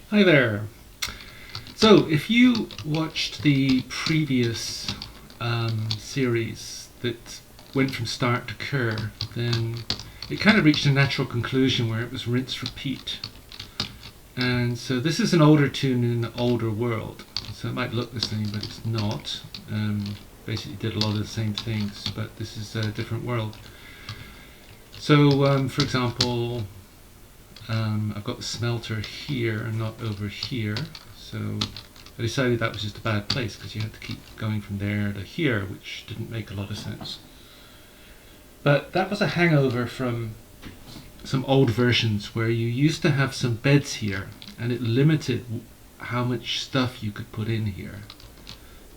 Hi there. So if you watched the previous series that went from start to cur, then it kind of reached a natural conclusion where it was rinse repeat. And so this is an older tune in an older world. So it might look the same, but it's not. Basically did a lot of the same things, but this is a different world. So for example, I've got the smelter here and not over here, so I decided that was just a bad place because you had to keep going from there to here, which didn't make a lot of sense. But that was a hangover from some old versions where you used to have some beds here and it limited how much stuff you could put in here.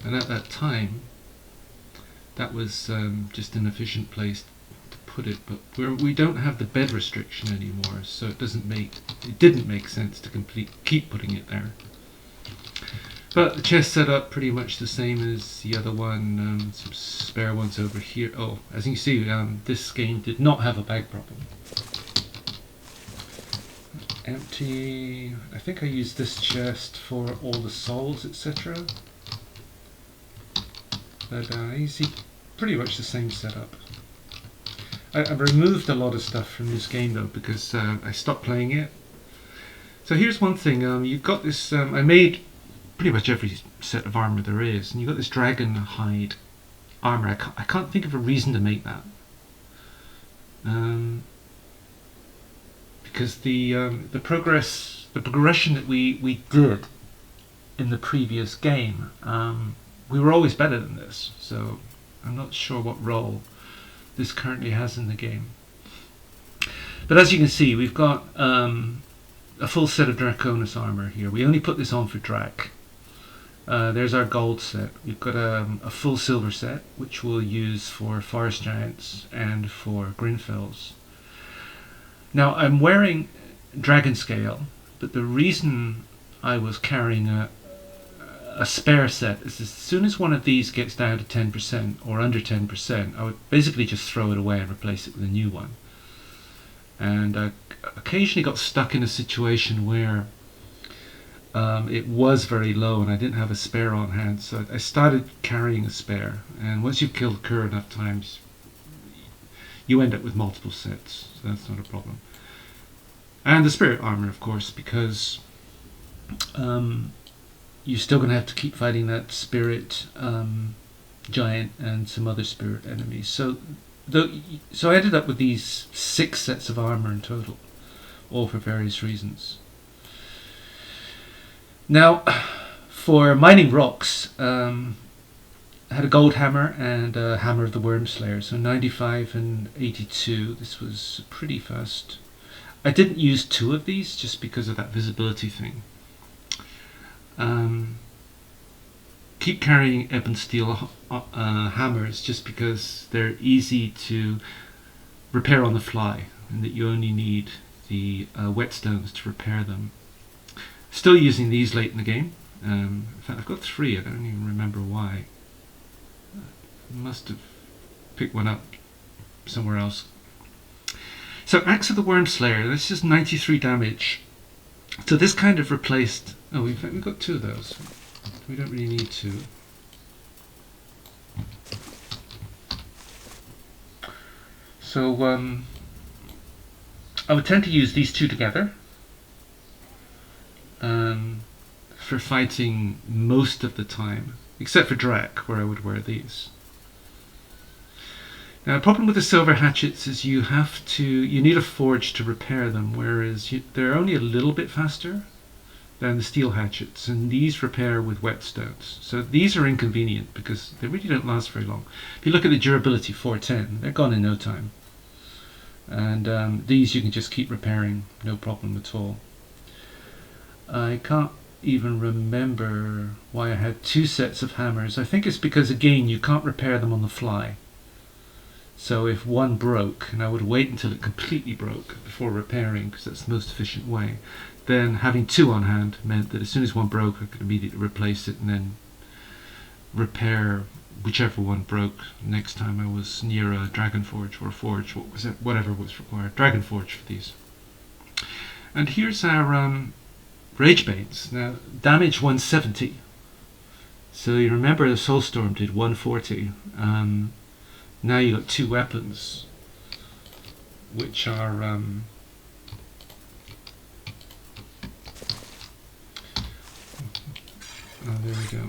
And at that time, that was just an efficient place to put it, but we don't have the bed restriction anymore, so it didn't make sense to keep putting it there. But the chest set up pretty much the same as the other one. Some spare ones over here. Oh, as you can see, this game did not have a bag problem. Empty. I think I used this chest for all the souls, etc. But you see pretty much the same setup. I've removed a lot of stuff from this game though because I stopped playing it. So here's one thing, you've got this, I made pretty much every set of armour there is, and you've got this dragon hide armour. I can't think of a reason to make that. Because the progression that we did in the previous game, we were always better than this, so I'm not sure what role this currently has in the game. But as you can see, we've got a full set of Drackonus armor here. We only put this on for Drack. There's our gold set. We've got a full silver set, which we'll use for forest giants and for Grinfells. Now I'm wearing dragon scale, but the reason I was carrying a spare set is as soon as one of these gets down to 10% or under 10%, I would basically just throw it away and replace it with a new one. And I occasionally got stuck in a situation where it was very low and I didn't have a spare on hand, so I started carrying a spare, and once you've killed a cur enough times you end up with multiple sets, so that's not a problem. And the spirit armor, of course, because you're still going to have to keep fighting that spirit giant and some other spirit enemies. So I ended up with these 6 sets of armor in total, all for various reasons. Now, for mining rocks, I had a gold hammer and a hammer of the Worm Slayer, so 95 and 82. This was pretty fast. I didn't use 2 of these just because of that visibility thing. Keep carrying ebon steel hammers just because they're easy to repair on the fly and that you only need the whetstones to repair them. Still using these late in the game. In fact, I've got 3. I don't even remember why. I must have picked one up somewhere else. So Axe of the Worm Slayer, this is 93 damage. So this kind of replaced... Oh, we've got 2 of those. We don't really need 2. So I would tend to use these 2 together for fighting most of the time, except for Drack, where I would wear these. Now the problem with the silver hatchets is you need a forge to repair them, whereas they're only a little bit faster than the steel hatchets, and these repair with whetstones. So these are inconvenient because they really don't last very long. If you look at the durability 410, they're gone in no time. And these you can just keep repairing, no problem at all. I can't even remember why I had 2 sets of hammers. I think it's because, again, you can't repair them on the fly. So if one broke, and I would wait until it completely broke before repairing, because that's the most efficient way, then having 2 on hand meant that as soon as one broke I could immediately replace it and then repair whichever one broke next time I was near a Dragon Forge or Forge, what was it? Whatever was required. Dragon Forge for these. And here's our Rage Banes. Now, damage 170. So you remember the Soulstorm did 140. Now you got two weapons, which are oh, there we go.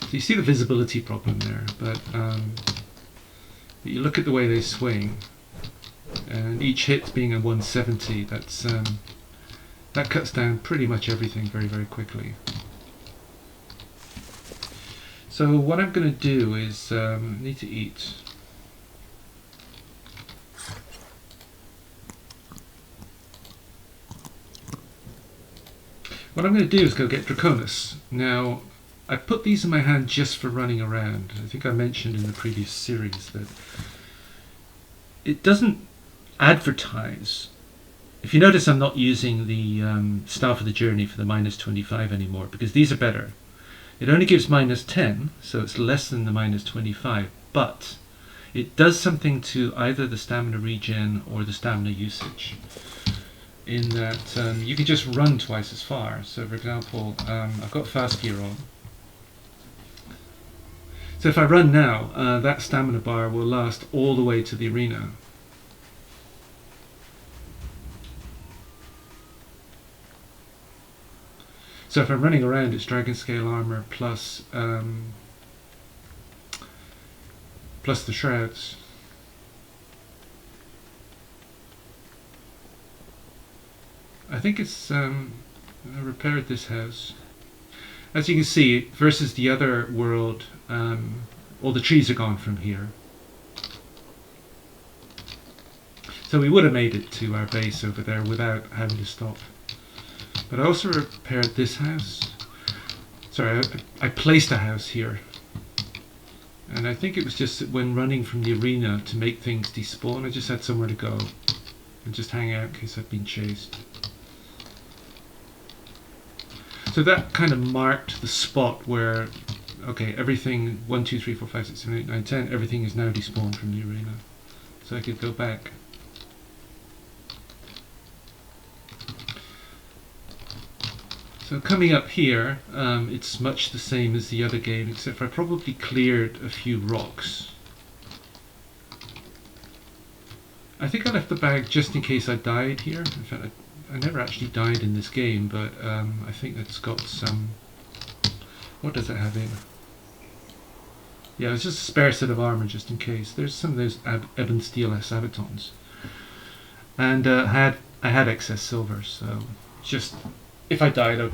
So you see the visibility problem there, but you look at the way they swing, and each hit being a 170, that cuts down pretty much everything very, very quickly. So what I'm going to do is I need to eat. What I'm going to do is go get Drackonus. Now, I put these in my hand just for running around. I think I mentioned in the previous series that it doesn't advertise. If you notice, I'm not using the Staff of the Journey for the -25 anymore, because these are better. It only gives -10, so it's less than the -25, but it does something to either the stamina regen or the stamina usage, in that you can just run twice as far. So for example, I've got fast gear on. So if I run now, that stamina bar will last all the way to the arena. So if I'm running around, it's Dragon Scale Armor plus plus the Shrouds. I think it's I repaired this house. As you can see, versus the other world, all the trees are gone from here. So we would have made it to our base over there without having to stop. But I also repaired this house. Sorry, I placed a house here. And I think it was just that when running from the arena to make things despawn, I just had somewhere to go and just hang out in case I'd been chased. So that kind of marked the spot where, okay, everything 1, 2, 3, 4, 5, 6, 7, 8, 9, 10, everything is now despawned from the arena. So I could go back. So coming up here, it's much the same as the other game, except for I probably cleared a few rocks. I think I left the bag just in case I died here. In fact, I never actually died in this game, but I think it's got some... What does it have in? Yeah, it's just a spare set of armor just in case. There's some of those Ebon Steel Sabatons. And I had excess silver, so just... If I died, I'd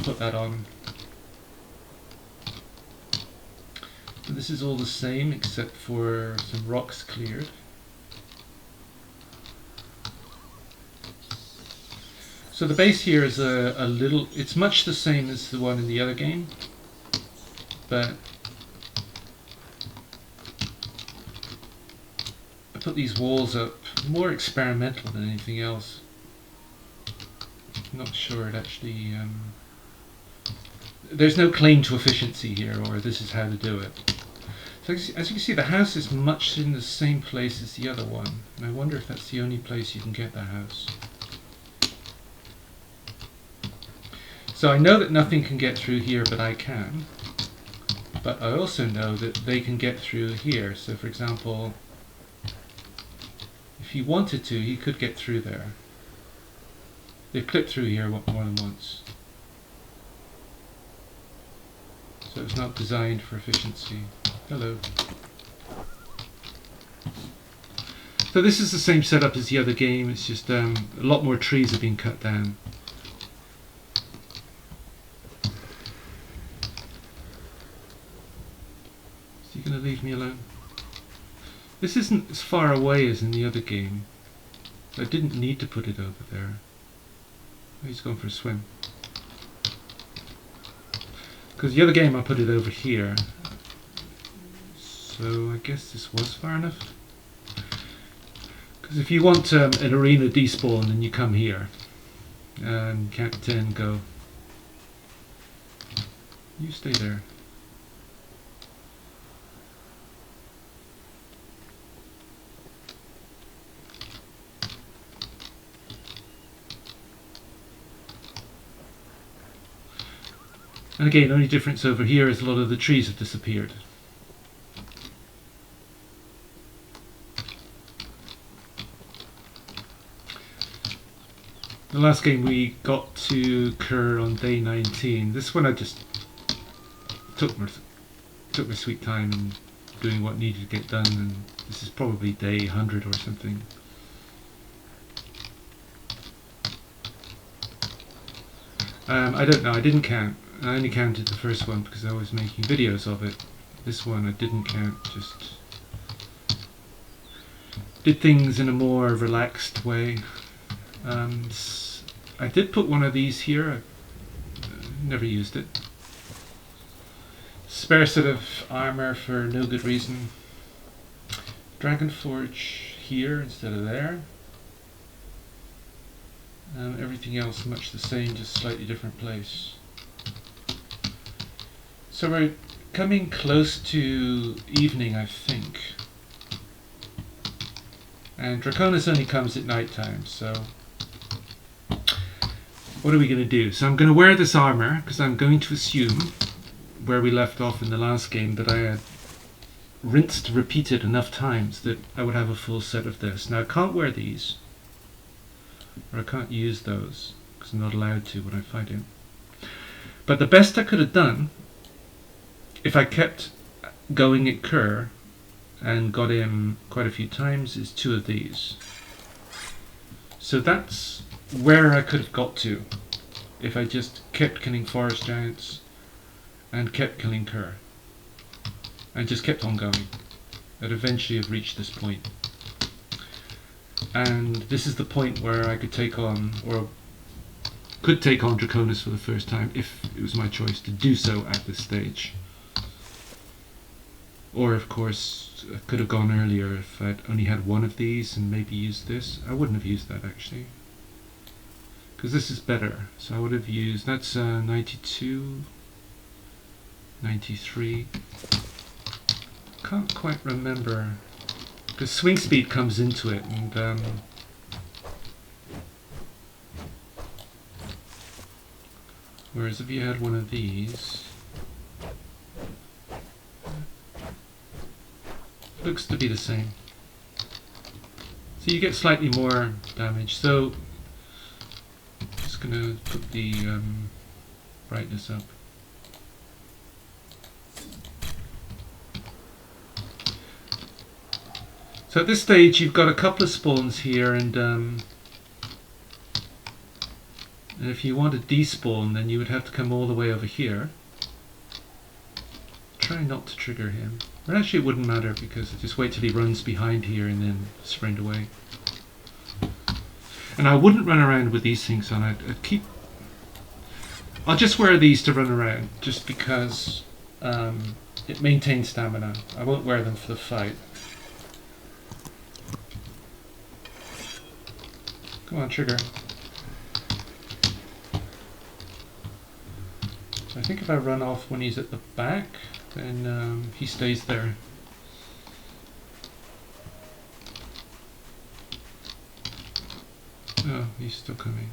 put that on. So this is all the same except for some rocks cleared. So the base here is a little... It's much the same as the one in the other game, but I put these walls up more experimental than anything else. Not sure it actually... there's no claim to efficiency here, or this is how to do it. So as you can see, the house is much in the same place as the other one, and I wonder if that's the only place you can get the house. So I know that nothing can get through here, but I can. But I also know that they can get through here. So for example, if he wanted to, he could get through there. They've clipped through here more than once. So it's not designed for efficiency. Hello. So this is the same setup as the other game, it's just a lot more trees have been cut down. Is he going to leave me alone? This isn't as far away as in the other game. I didn't need to put it over there. He's going for a swim. Because the other game I put it over here. So I guess this was far enough. Because if you want an arena despawn, then you come here. And count to 10, go. You stay there. And again, the only difference over here is a lot of the trees have disappeared. The last game we got to Kerr on day 19. This one I just took my sweet time in doing what needed to get done, and this is probably day 100 or something. I don't know, I didn't count. I only counted the first one because I was making videos of it. This one I didn't count, just did things in a more relaxed way. I did put one of these here, I never used it. Spare set of armor for no good reason. Dragon Forge here instead of there. Everything else much the same, just slightly different place. So we're coming close to evening, I think. And Drackonus only comes at night time, so what are we going to do? So I'm going to wear this armor because I'm going to assume, where we left off in the last game, that I had rinsed, repeated enough times that I would have a full set of this. Now I can't wear these, or I can't use those because I'm not allowed to when I fight him. But the best I could have done, if I kept going at Kerr and got him quite a few times, is 2 of these. So that's where I could have got to if I just kept killing forest giants and kept killing Kerr and just kept on going. I'd eventually have reached this point. And this is the point where I could take on, or could take on, Drackonus for the first time if it was my choice to do so at this stage. Or of course I could have gone earlier if I'd only had one of these and maybe used this. I wouldn't have used that actually, because this is better. So I would have used, that's 92, 93. Can't quite remember, because swing speed comes into it, and whereas if you had one of these, looks to be the same. So you get slightly more damage. So just gonna put the brightness up. So at this stage you've got a couple of spawns here, and if you want to despawn, then you would have to come all the way over here. Try not to trigger him. Or actually it wouldn't matter, because I just wait till he runs behind here and then sprint away. And I wouldn't run around with these things on. I'll just wear these to run around, just because it maintains stamina. I won't wear them for the fight. Come on, trigger. I think if I run off when he's at the back, then he stays there. Oh, he's still coming.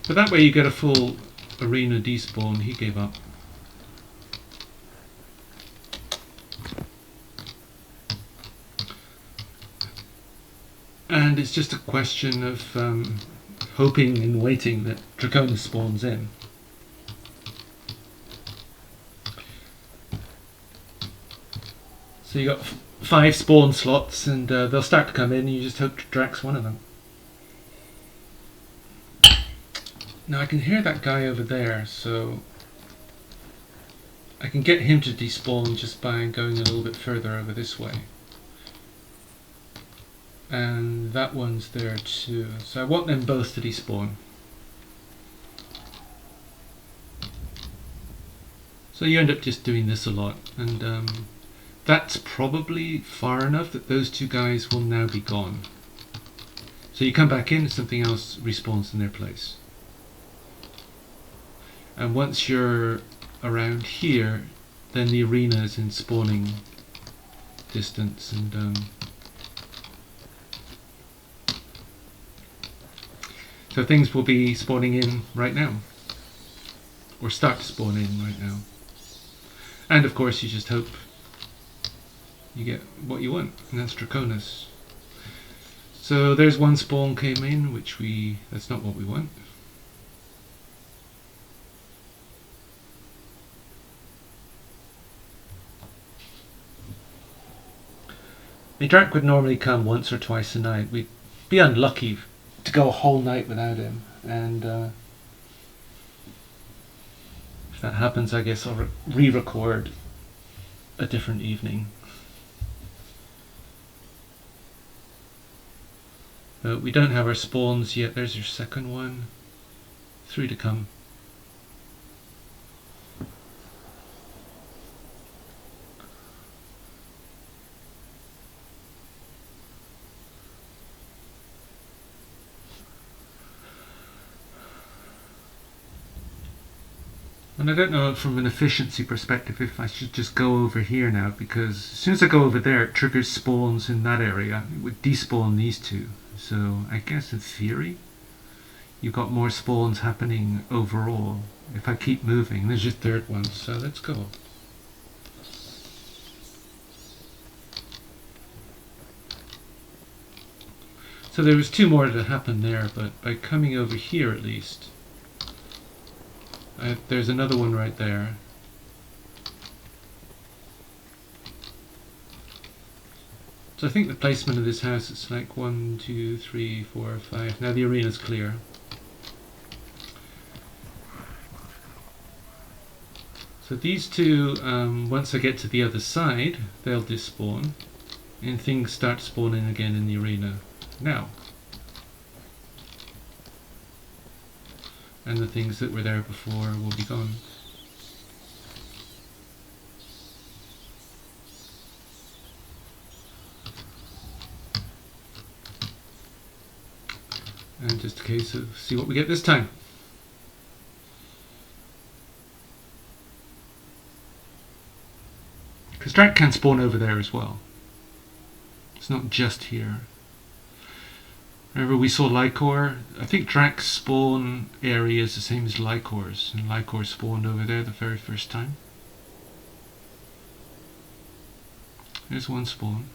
But that way you get a full arena despawn. He gave up. And it's just a question of hoping and waiting that Drackonus spawns in. So you got 5 spawn slots, and they'll start to come in, and you just hope Drack's one of them. Now I can hear that guy over there, so I can get him to despawn just by going a little bit further over this way. And that one's there too, so I want them both to despawn. So you end up just doing this a lot, and that's probably far enough that those 2 guys will now be gone. So you come back in, something else respawns in their place. And once you're around here, then the arena is in spawning distance, and So things will be spawning in right now. Or start to spawn in right now. And of course you just hope you get what you want, and that's Drackonus. So there's one spawn came in, which that's not what we want. The Drack would normally come once or twice a night. We'd be unlucky to go a whole night without him, and if that happens, I guess I'll re-record a different evening. But we don't have our spawns yet. There's your second one. 3 to come. And I don't know from an efficiency perspective if I should just go over here now, because as soon as I go over there it triggers spawns in that area. It would despawn these two. So I guess in theory you've got more spawns happening overall if I keep moving. There's your third one, so let's go. So there was 2 more to happen there, but by coming over here at least, there's another one right there. So I think the placement of this house is like 1, 2, 3, 4, 5. Now the arena's clear. So these two, once I get to the other side, they'll despawn, and things start spawning again in the arena. Now. And the things that were there before will be gone. And just a case of see what we get this time. Because Drack can spawn over there as well. It's not just here. Remember we saw Lycor? I think Drack's spawn area is the same as Lycor's, and Lycor spawned over there the very first time. There's one spawn.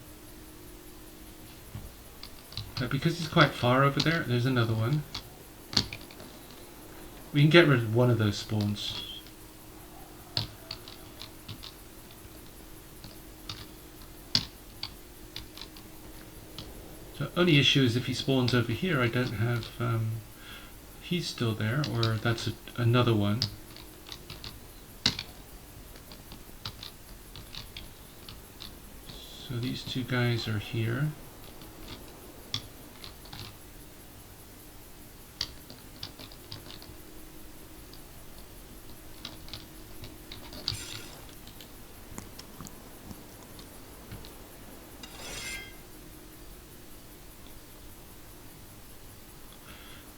But because he's quite far over there, there's another one. We can get rid of one of those spawns. The only issue is if he spawns over here, I don't have, he's still there, or that's another one. So these 2 guys are here.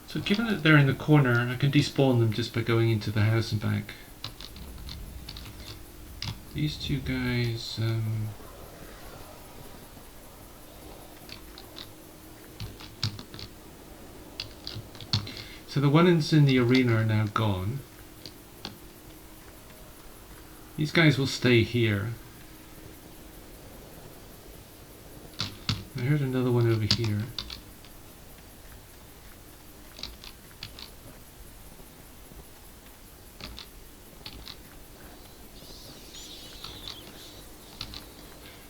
So given that they're in the corner, I can despawn them just by going into the house and back. These 2 guys, so the ones in the arena are now gone. These guys will stay here. I heard another one over here.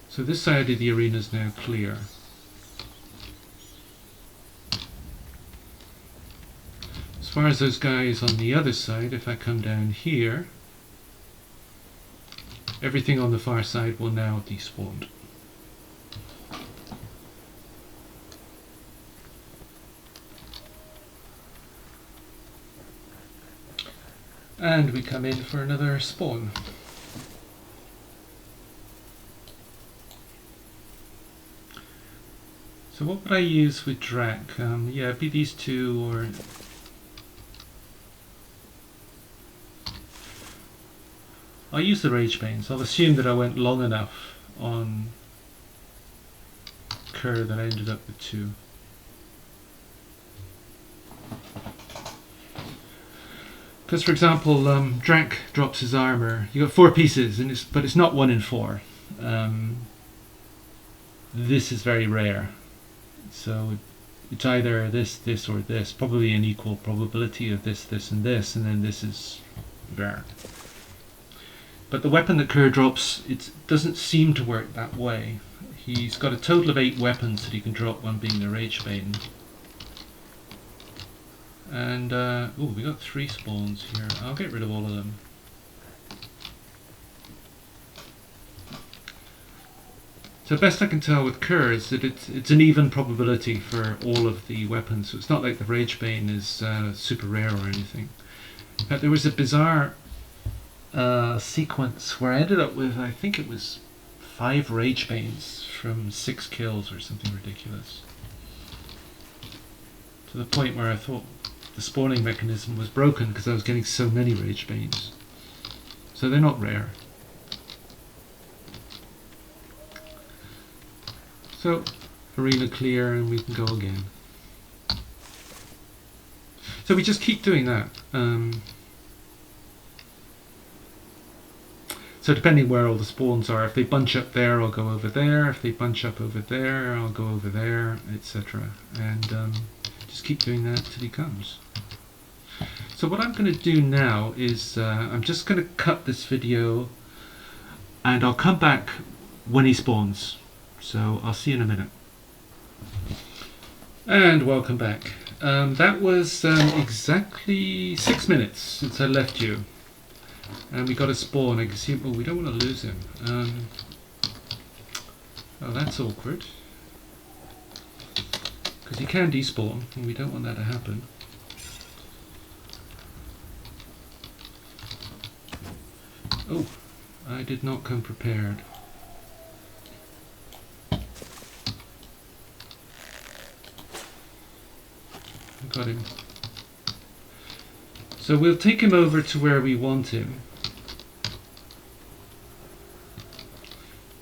So this side of the arena is now clear. As far as those guys on the other side, if I come down here, everything on the far side will now despawn. And we come in for another spawn. So what would I use with Drack? Yeah, it'd be these 2, or I'll use the Rage Banes. I'll assume that I went long enough on Kerr that I ended up with 2. Because, for example, Drack drops his armor. You got 4 pieces, but it's not 1 in 4. This is very rare. So it's either this, this, or this. Probably an equal probability of this, this, and this, and then this is rare. But the weapon that Kerr drops, it doesn't seem to work that way. He's got a total of 8 weapons that he can drop, one being the Ragebane. And, ooh, we got 3 spawns here. I'll get rid of all of them. So best I can tell with Kerr is that it's an even probability for all of the weapons. So it's not like the Ragebane is super rare or anything. In fact, there was a bizarre sequence where I ended up with, I think it was 5 Ragebanes from 6 kills or something ridiculous. To the point where I thought the spawning mechanism was broken because I was getting so many Ragebanes. So they're not rare. So, arena clear and we can go again. So we just keep doing that. So depending where all the spawns are, if they bunch up there, I'll go over there. If they bunch up over there, I'll go over there, etc. And just keep doing that till he comes. So what I'm going to do now is I'm just going to cut this video and I'll come back when he spawns. So I'll see you in a minute. And welcome back. That was exactly 6 minutes since I left you. And we got a spawn. I can see, oh, we don't want to lose him. Oh, that's awkward. Because he can despawn, and we don't want that to happen. Oh, I did not come prepared. I got him. So we'll take him over to where we want him.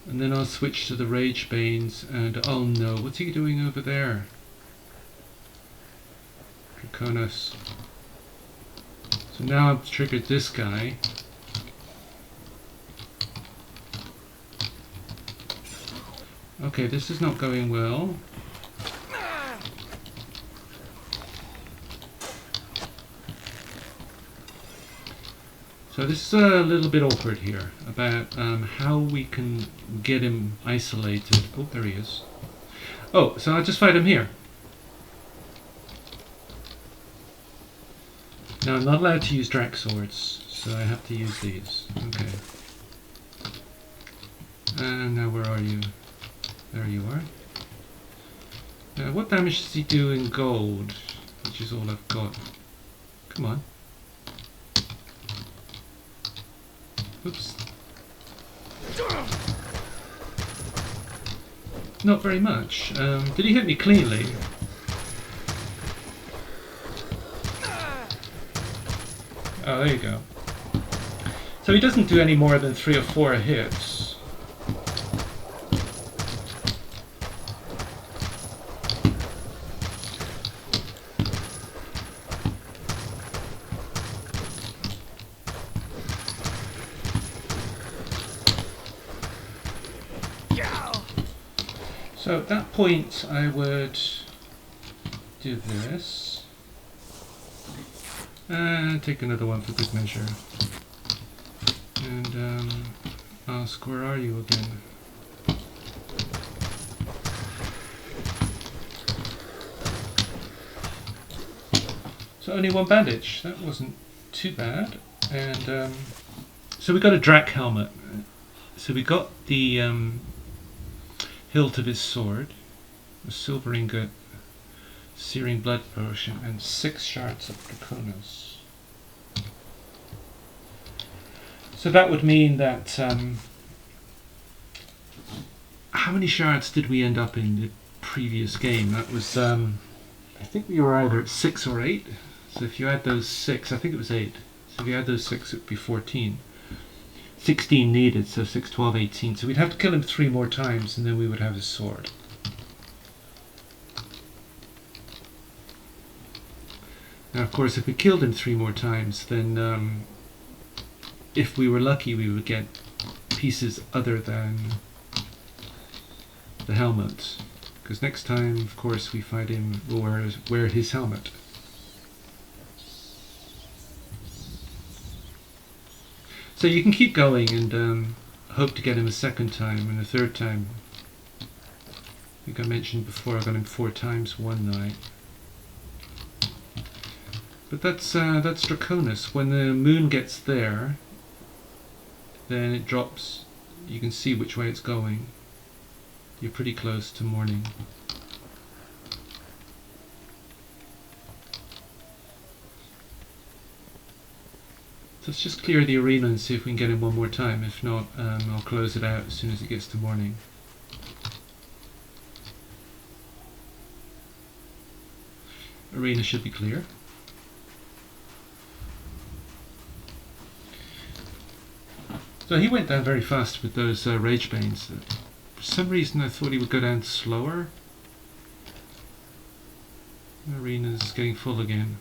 And then I'll switch to the Ragebanes and oh no, what's he doing over there? Drackonus. So now I've triggered this guy. Okay, this is not going well. So this is a little bit awkward here about how we can get him isolated. Oh, there he is. Oh, so I'll just fight him here. Now I'm not allowed to use Drack swords, so I have to use these. Okay. And now where are you? There you are. Now what damage does he do in gold? Which is all I've got. Come on. Oops. Not very much. Did he hit me cleanly? Oh, there you go. So he doesn't do any more than 3 or 4 hits. So at that point I would do this and take another one for good measure and ask, where are you again? So only 1 bandage, that wasn't too bad. And so we got a Drack helmet. So we got the hilt of his sword, a silver ingot, searing blood potion, and 6 shards of Drackonus. So that would mean that how many shards did we end up in the previous game? That was I think we were either at 6 or 8. So if you add those 6, I think it was 8. So if you add those 6, it would be 14. 16 needed, so 6, 12, 18. So we'd have to kill him 3 more times and then we would have his sword. Now, of course, if we killed him 3 more times, then if we were lucky, we would get pieces other than the helmet. Because next time, of course, we fight him, we'll wear his helmet. So you can keep going and hope to get him a second time and a third time. I think I mentioned before I got him 4 times one night. But that's Drackonus. When the moon gets there, then it drops. You can see which way it's going. You're pretty close to morning. So let's just clear the arena and see if we can get him one more time. If not, I'll close it out as soon as it gets to morning. Arena should be clear. So he went down very fast with those Rage Banes. For some reason I thought he would go down slower. The arena's getting full again.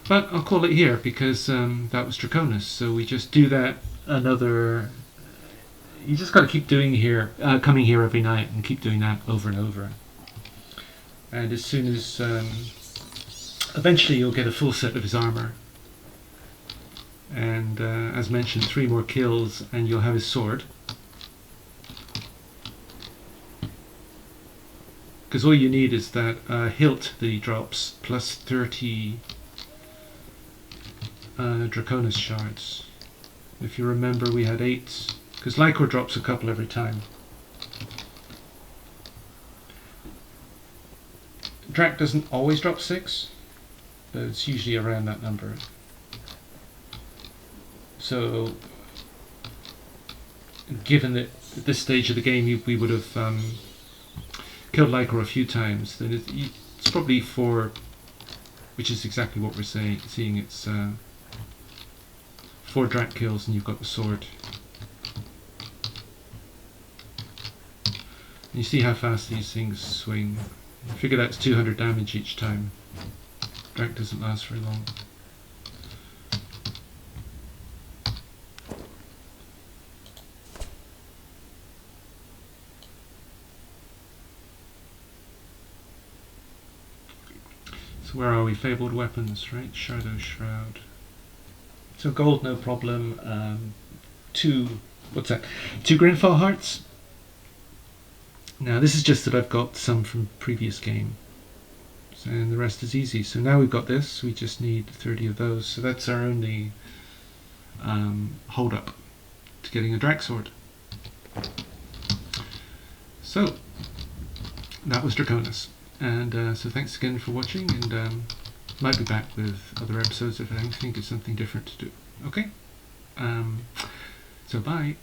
But I'll call it here because that was Drackonus. So we just do that another... You just got to keep doing here, coming here every night and keep doing that over and over. And as soon as... eventually you'll get a full set of his armor. And as mentioned, 3 more kills and you'll have his sword. Because all you need is that hilt that he drops plus 30 Drackonus shards. If you remember, we had 8, because Lycor drops a couple every time. Drack doesn't always drop 6, but it's usually around that number. So, given that at this stage of the game we would have killed Lycor a few times, then it's probably 4, which is exactly what we're seeing. It's 4 Drack kills and you've got the sword. And you see how fast these things swing. I figure that's 200 damage each time. Drack doesn't last very long. So where are we? Fabled weapons, right? Shadow Shroud. So gold, no problem. 2 Grinfall hearts. Now this is just that I've got some from previous game. And the rest is easy. So now we've got this, we just need 30 of those. So that's our only hold up to getting a Drack sword. So that was Drackonus. And so thanks again for watching, and might be back with other episodes if I think it's something different to do. Okay? So bye.